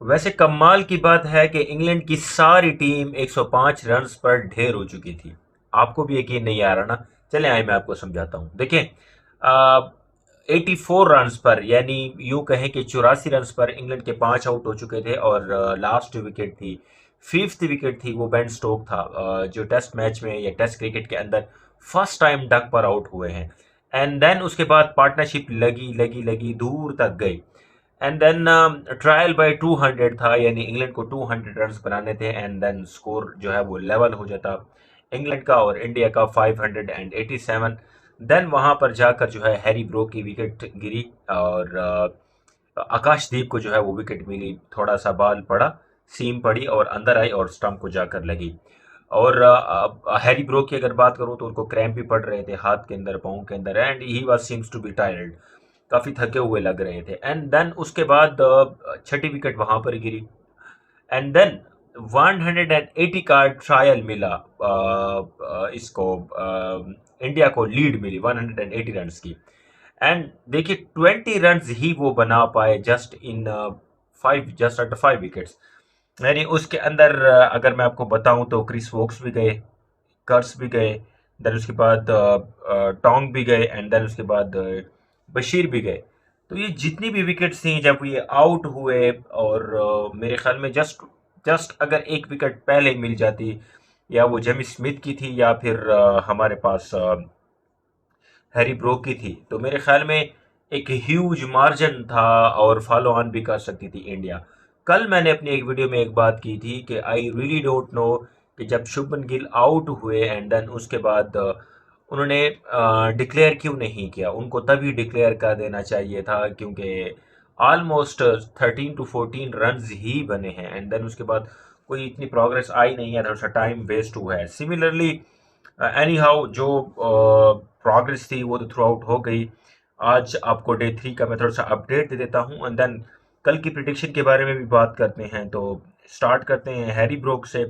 वैसे कमाल की बात है कि इंग्लैंड की सारी टीम 105 रन्स पर ढेर हो चुकी थी। आपको भी यकीन नहीं आ रहा ना? चले आए मैं आपको समझाता हूँ। देखिए, 84 रन्स पर, यानी यूं कहें कि 84 रन्स पर इंग्लैंड के 5 आउट हो चुके थे और लास्ट विकेट थी, फिफ्थ विकेट थी, वो बेन स्टोक था, जो टेस्ट मैच में या टेस्ट क्रिकेट के अंदर फर्स्ट टाइम डक पर आउट हुए हैं। एंड देन उसके बाद पार्टनरशिप लगी लगी लगी दूर तक गई। एंड देन ट्रायल बाय 200 था, यानी इंग्लैंड को 200 रन बनाने थे एंड देन स्कोर जो है वो लेवल हो जाता इंग्लैंड का और इंडिया का 587। देन वहां पर जाकर जो है हैरी ब्रोक की विकेट गिरी और आकाशदीप को जो है वो विकेट मिली, थोड़ा सा बॉल पड़ा, सीम पड़ी और अंदर आई और स्टंप को जाकर लगी। और हैरी ब्रोक की अगर बात करूं तो उनको क्रैम्प भी पड़ रहे थे हाथ के अंदर, पाँव के अंदर, and he was seems to be tired, काफी थके हुए लग रहे थे। एंड देन उसके बाद छठी विकेट वहां पर गिरी। एंड देन 180 का ट्रायल मिला, इसको इंडिया को लीड मिली 180 रन्स की। एंड देखिए 20 रन्स ही वो बना पाए just in five, just after 5 wickets. यानी उसके अंदर अगर मैं आपको बताऊं तो क्रिस वोक्स भी गए, कर्स भी गए, देन उसके बाद टोंग भी गए एंड देन उसके बाद बशीर भी गए। तो ये जितनी भी विकेट्स थी जब ये आउट हुए और मेरे ख्याल में जस्ट जस्ट अगर एक विकेट पहले मिल जाती, या वो जेमी स्मिथ की थी या फिर हमारे पास हैरी ब्रोक की थी, तो मेरे ख्याल में एक ह्यूज मार्जिन था और फॉलो ऑन भी कर सकती थी इंडिया। कल मैंने अपनी एक वीडियो में एक बात की थी कि आई रियली डोंट नो कि जब शुभमन गिल आउट हुए एंड देन उसके बाद उन्होंने डिक्लेयर क्यों नहीं किया, उनको तभी डिक्लेयर कर देना चाहिए था क्योंकि ऑलमोस्ट 13 to 14 रन ही बने हैं एंड देन उसके बाद कोई इतनी प्रोग्रेस आई नहीं है, थोड़ा सा टाइम वेस्ट हुआ है। सिमिलरली एनी हाउ जो प्रोग्रेस थी वो तो थ्रू आउट हो गई। आज आपको डे 3 का मैं थोड़ा सा अपडेट दे देता हूँ एंड देन कल की प्रिडिक्शन के बारे में भी बात करते हैं। तो स्टार्ट करते हैं हैरी ब्रोक से।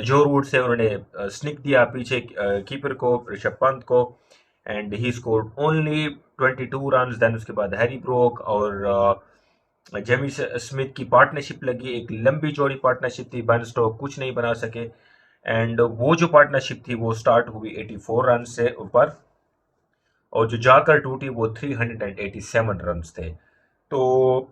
जो रूट से उन्होंने स्निक दिया पीछे कीपर को, ऋषभ पंत को, and he scored only 22 run. Then उसके बाद हैरी ब्रोक और जेमी स्मिथ की पार्टनरशिप लगी, एक लंबी चौड़ी पार्टनरशिप थी, बेन स्टोक कुछ नहीं बना सके। एंड वो जो पार्टनरशिप थी वो स्टार्ट हुई 84 रन से ऊपर और जो जाकर टूटी वो 387 रन थे। तो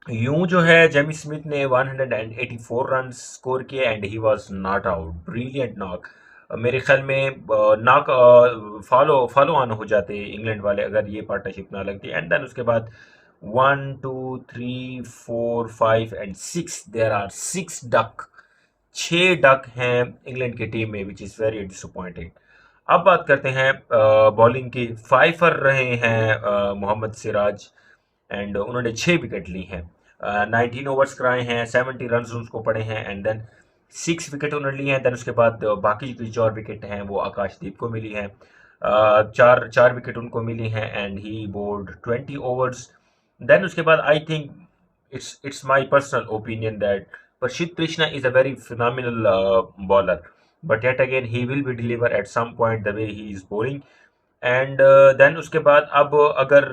यूं जो है जेमी स्मिथ ने 184 रन स्कोर किए and he was not out, brilliant knock. मेरे ख्याल में नॉक फॉलो फॉलो ऑन हो जाते इंग्लैंड वाले अगर ये पार्टनरशिप ना लगती। एंड देन उसके बाद 1 2 3 4 5 and 6, there are 6 duck, 6 duck हैं इंग्लैंड की टीम में, विच इज़ वेरी डिसअपॉइंटिंग। अब बात करते हैं बॉलिंग की। फाइफर रहे हैं मोहम्मद सिराज एंड उन्होंने 6 विकेट ली हैं। 19 ओवर्स कराए हैं, 70 रन उसको पड़े हैं एंड देन 6 विकेट उन्होंने लिए हैं। देन उसके बाद बाकी की जो और विकेट हैं वो आकाशदीप को मिली हैं। चार चार विकेट उनको मिली हैं and he bowled 20 overs. Then उसके बाद I think it's my personal opinion that Prashid Krishna is a very phenomenal bowler, but yet again he will be deliver at some point the way he is bowling. And then उसके बाद अब अगर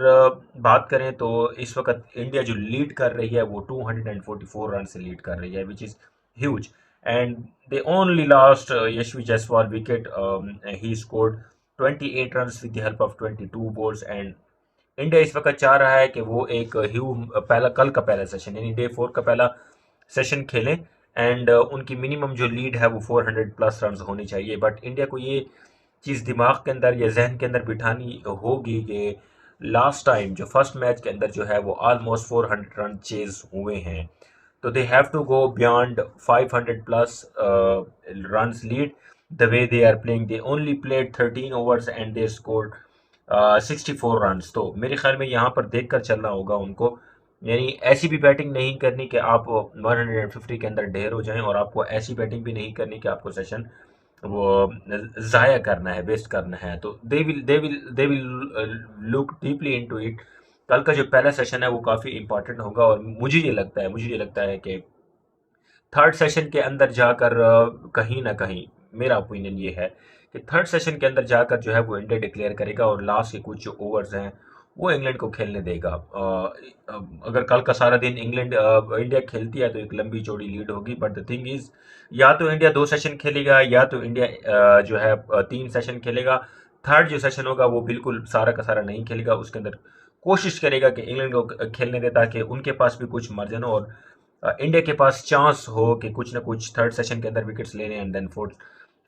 बात करें तो इस वक्त India जो लीड कर रही है वो 244 रन से लीड कर रही है, which is huge. And they only last Yashvi Jaiswal wicket, he scored 28 run with the help of 22 balls. And India इस वक्त चाह रहा है कि वो एक पहला कल का पहला सेशन यानी डे 4 का पहला सेशन खेलें एंड उनकी मिनिमम जो लीड है वो 400+ रन होनी चाहिए। बट इंडिया को ये चीज़ दिमाग के अंदर या जहन के अंदर बिठानी होगी कि लास्ट टाइम जो फर्स्ट मैच के अंदर जो है वो ऑलमोस्ट 400 रन चेज हुए हैं, तो they have to go beyond 500+ run lead. The way they are playing, they only played 13 overs and they scored 64 run. तो मेरे ख्याल में यहाँ पर देख कर चलना होगा उनको, यानी ऐसी भी बैटिंग नहीं करनी कि आप 150 के अंदर ढेर हो जाएं और आपको ऐसी बैटिंग भी नहीं करनी कि आपको सेशन वो ज़ाया करना है, वेस्ट करना है। तो they will look deeply into it. कल का जो पहला सेशन है वो काफ़ी इंपॉर्टेंट होगा और मुझे ये लगता है कि थर्ड सेशन के अंदर जाकर कहीं ना कहीं मेरा ओपिनियन ये है कि थर्ड सेशन के अंदर जाकर जो है वो इंडिया डिक्लेयर करेगा और लास्ट के कुछ जो ओवर्स हैं वो इंग्लैंड को खेलने देगा। अगर कल का सारा दिन इंग्लैंड इंडिया खेलती है तो एक लंबी चौड़ी लीड होगी, बट द थिंग इज या तो इंडिया 2 सेशन खेलेगा या तो इंडिया जो है 3 सेशन खेलेगा। थर्ड जो सेशन होगा वो बिल्कुल सारा का सारा नहीं खेलेगा, उसके अंदर कोशिश करेगा कि इंग्लैंड को खेलने दे ताकि उनके पास भी कुछ मार्जिन हो और इंडिया के पास चांस हो कि कुछ ना कुछ थर्ड सेशन के अंदर विकेट्स लेने, and then fourth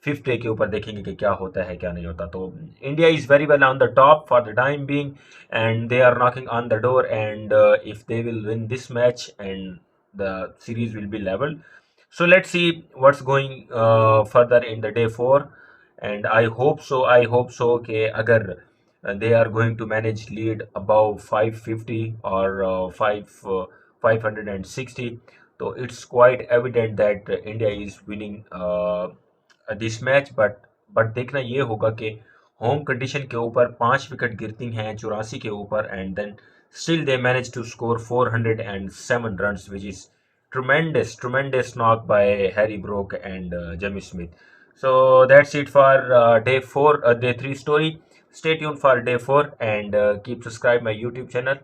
fifth day के ऊपर देखेंगे कि क्या होता है क्या नहीं होता। तो India is very well on the top for the time being and they are knocking on the door, and if they will win this match and the series will be level. So let's see what's going further in the day 4, and I hope so कि अगर they are going to manage lead above 550 or 560, तो it's quite evident that India is winning this match. But देखना ये होगा कि home condition के ऊपर 5 wicket गिरती हैं 84 के ऊपर, and then still they manage to score 407 runs, which is tremendous knock by Harry Brook and Jamie Smith. So that's it for day 3 story. Stay tuned for day 4 and keep subscribe my YouTube channel.